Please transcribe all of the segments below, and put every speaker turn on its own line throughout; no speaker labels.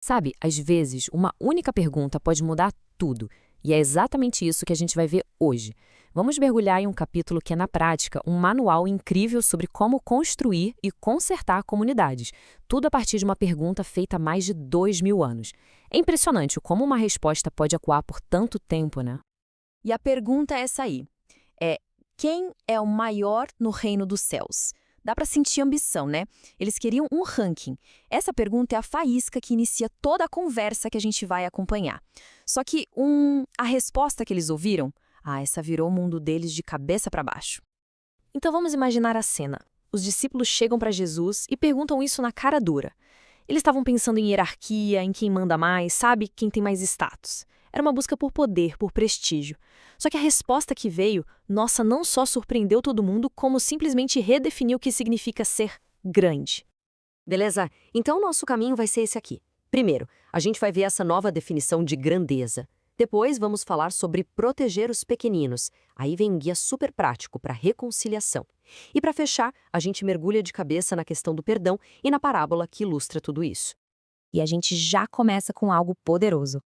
Sabe, às vezes, uma única pergunta pode mudar tudo. E é exatamente isso que a gente vai ver hoje. Vamos mergulhar em um capítulo que é, na prática, um manual incrível sobre como construir e consertar comunidades. Tudo a partir de uma pergunta feita há mais de 2000 anos. É impressionante como uma resposta pode ecoar por tanto tempo, né?
E a pergunta é essa aí. É, quem é o maior no reino dos céus? Dá para sentir ambição, né? Eles queriam um ranking. Essa pergunta é a faísca que inicia toda a conversa que a gente vai acompanhar. Só que a resposta que eles ouviram, essa virou o mundo deles de cabeça para baixo.
Então vamos imaginar a cena. Os discípulos chegam para Jesus e perguntam isso na cara dura. Eles estavam pensando em hierarquia, em quem manda mais, sabe, quem tem mais status. Era uma busca por poder, por prestígio. Só que a resposta que veio, nossa, não só surpreendeu todo mundo, como simplesmente redefiniu o que significa ser grande.
Beleza? Então o nosso caminho vai ser esse aqui. Primeiro, a gente vai ver essa nova definição de grandeza. Depois vamos falar sobre proteger os pequeninos. Aí vem um guia super prático para reconciliação. E para fechar, a gente mergulha de cabeça na questão do perdão e na parábola que ilustra tudo isso.
E a gente já começa com algo poderoso.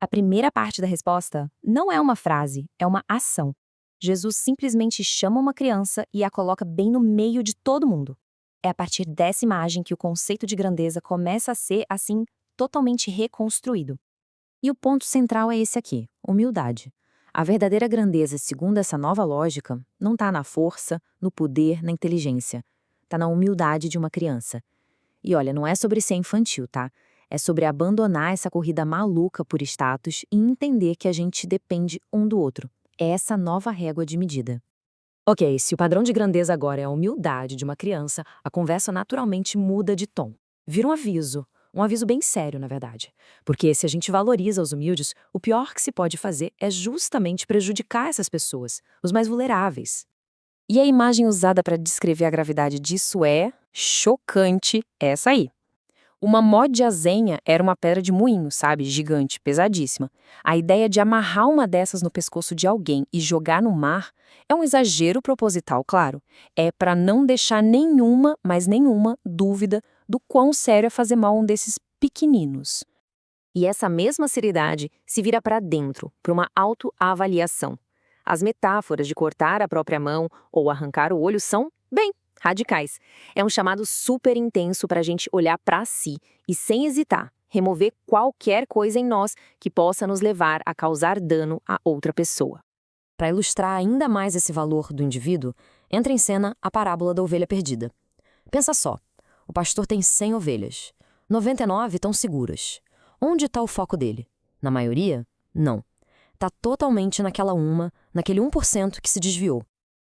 A primeira parte da resposta não é uma frase, é uma ação. Jesus simplesmente chama uma criança e a coloca bem no meio de todo mundo. É a partir dessa imagem que o conceito de grandeza começa a ser, assim, totalmente reconstruído. E o ponto central é esse aqui, humildade. A verdadeira grandeza, segundo essa nova lógica, não está na força, no poder, na inteligência. Está na humildade de uma criança. E olha, não é sobre ser infantil, tá? É sobre abandonar essa corrida maluca por status e entender que a gente depende um do outro. É essa nova régua de medida.
Ok, se o padrão de grandeza agora é a humildade de uma criança, a conversa naturalmente muda de tom. Vira um aviso bem sério, na verdade. Porque se a gente valoriza os humildes, o pior que se pode fazer é justamente prejudicar essas pessoas, os mais vulneráveis.
E a imagem usada para descrever a gravidade disso é chocante, essa aí. Uma mó de azenha era uma pedra de moinho, sabe? Gigante, pesadíssima. A ideia de amarrar uma dessas no pescoço de alguém e jogar no mar é um exagero proposital, claro. É para não deixar nenhuma, mas nenhuma, dúvida do quão sério é fazer mal a um desses pequeninos.
E essa mesma seriedade se vira para dentro, para uma autoavaliação. As metáforas de cortar a própria mão ou arrancar o olho são, bem, radicais. É um chamado super intenso para a gente olhar para si e, sem hesitar, remover qualquer coisa em nós que possa nos levar a causar dano a outra pessoa.
Para ilustrar ainda mais esse valor do indivíduo, entra em cena a parábola da ovelha perdida. Pensa só, o pastor tem 100 ovelhas. 99 estão seguras. Onde está o foco dele? Na maioria? Não. Está totalmente naquele 1% que se desviou.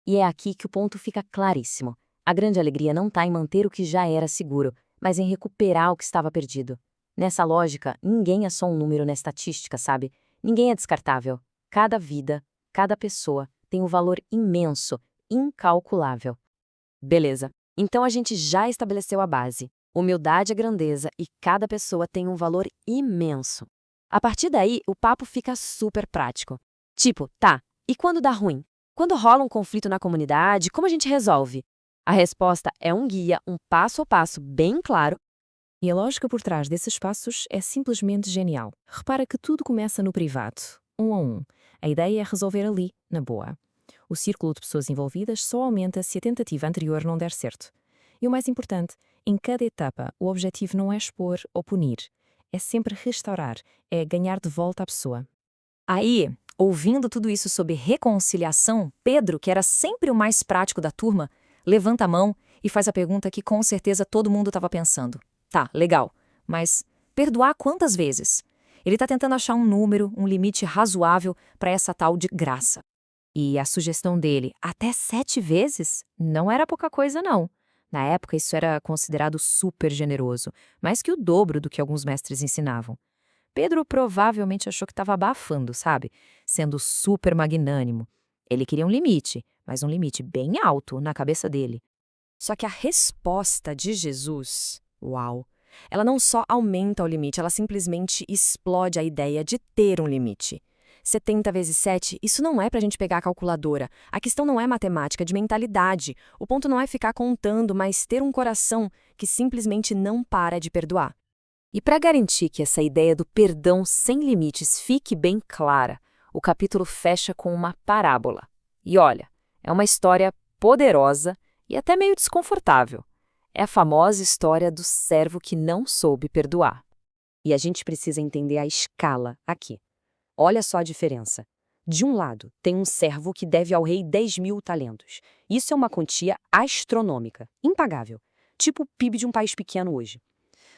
E é aqui que o ponto fica claríssimo. A grande alegria não está em manter o que já era seguro, mas em recuperar o que estava perdido. Nessa lógica, ninguém é só um número na estatística, sabe? Ninguém é descartável. Cada vida, cada pessoa tem um valor imenso, incalculável.
Beleza, então a gente já estabeleceu a base. Humildade é grandeza e cada pessoa tem um valor imenso. A partir daí, o papo fica super prático. Tipo, tá, e quando dá ruim? Quando rola um conflito na comunidade, como a gente resolve? A resposta é um guia, um passo a passo bem claro.
E a lógica por trás desses passos é simplesmente genial. Repara que tudo começa no privado, um a um. A ideia é resolver ali, na boa. O círculo de pessoas envolvidas só aumenta se a tentativa anterior não der certo. E o mais importante, em cada etapa, o objetivo não é expor ou punir. É sempre restaurar, é ganhar de volta a pessoa.
Aí, ouvindo tudo isso sobre reconciliação, Pedro, que era sempre o mais prático da turma, levanta a mão e faz a pergunta que com certeza todo mundo estava pensando. Tá, legal, mas perdoar quantas vezes? Ele está tentando achar um número, um limite razoável para essa tal de graça. E a sugestão dele, até 7 vezes, não era pouca coisa não. Na época isso era considerado super generoso, mais que o dobro do que alguns mestres ensinavam. Pedro provavelmente achou que estava abafando, sabe? Sendo super magnânimo. Ele queria um limite, mas um limite bem alto na cabeça dele. Só que a resposta de Jesus, uau, ela não só aumenta o limite, ela simplesmente explode a ideia de ter um limite. 70 vezes 7, isso não é pra gente pegar a calculadora. A questão não é matemática, é de mentalidade. O ponto não é ficar contando, mas ter um coração que simplesmente não para de perdoar.
E para garantir que essa ideia do perdão sem limites fique bem clara, o capítulo fecha com uma parábola. E olha, é uma história poderosa e até meio desconfortável. É a famosa história do servo que não soube perdoar.
E a gente precisa entender a escala aqui. Olha só a diferença. De um lado, tem um servo que deve ao rei 10.000 talentos. Isso é uma quantia astronômica, impagável, tipo o PIB de um país pequeno hoje.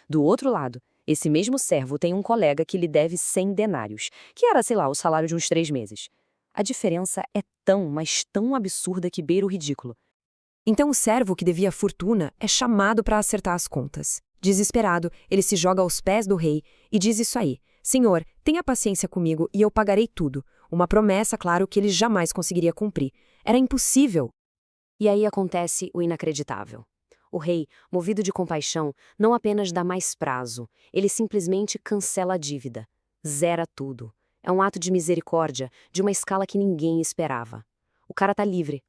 Do outro lado, esse mesmo servo tem um colega que lhe deve 100 denários, que era, sei lá, o salário de uns 3 meses. A diferença é tão, mas tão absurda que beira o ridículo.
Então o servo que devia fortuna é chamado para acertar as contas. Desesperado, ele se joga aos pés do rei e diz isso aí: Senhor, tenha paciência comigo e eu pagarei tudo. Uma promessa, claro, que ele jamais conseguiria cumprir. Era impossível.
E aí acontece o inacreditável. O rei, movido de compaixão, não apenas dá mais prazo, ele simplesmente cancela a dívida. Zera tudo. É um ato de misericórdia de uma escala que ninguém esperava. O cara tá livre.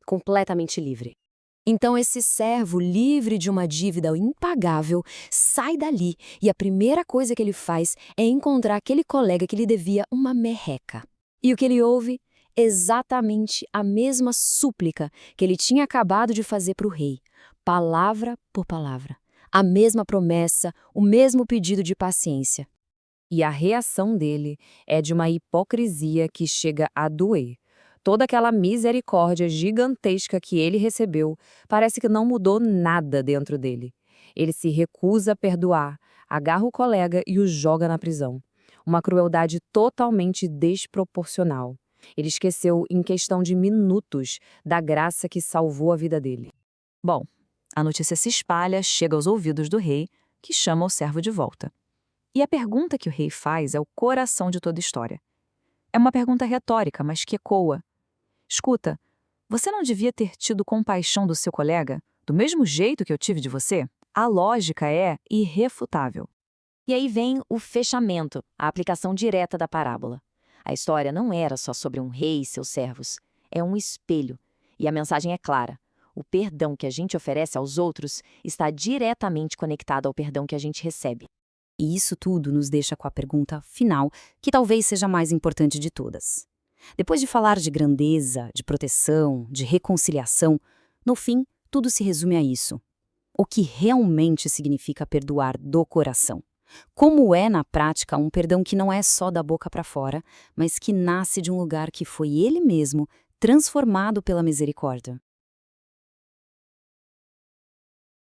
Completamente livre.
Então esse servo, livre de uma dívida impagável, sai dali e a primeira coisa que ele faz é encontrar aquele colega que lhe devia uma merreca. E o que ele ouve? Exatamente a mesma súplica que ele tinha acabado de fazer para o rei, palavra por palavra. A mesma promessa, o mesmo pedido de paciência.
E a reação dele é de uma hipocrisia que chega a doer. Toda aquela misericórdia gigantesca que ele recebeu parece que não mudou nada dentro dele. Ele se recusa a perdoar, agarra o colega e o joga na prisão. Uma crueldade totalmente desproporcional. Ele esqueceu, em questão de minutos, da graça que salvou a vida dele.
Bom, a notícia se espalha, chega aos ouvidos do rei, que chama o servo de volta. E a pergunta que o rei faz é o coração de toda a história. É uma pergunta retórica, mas que ecoa. Escuta, você não devia ter tido compaixão do seu colega, do mesmo jeito que eu tive de você? A lógica é irrefutável. E aí vem o fechamento, a aplicação direta da parábola. A história não era só sobre um rei e seus servos. É um espelho. E a mensagem é clara. O perdão que a gente oferece aos outros está diretamente conectado ao perdão que a gente recebe.
E isso tudo nos deixa com a pergunta final, que talvez seja a mais importante de todas. Depois de falar de grandeza, de proteção, de reconciliação, no fim, tudo se resume a isso. O que realmente significa perdoar do coração? Como é, na prática, um perdão que não é só da boca para fora, mas que nasce de um lugar que foi ele mesmo transformado pela misericórdia?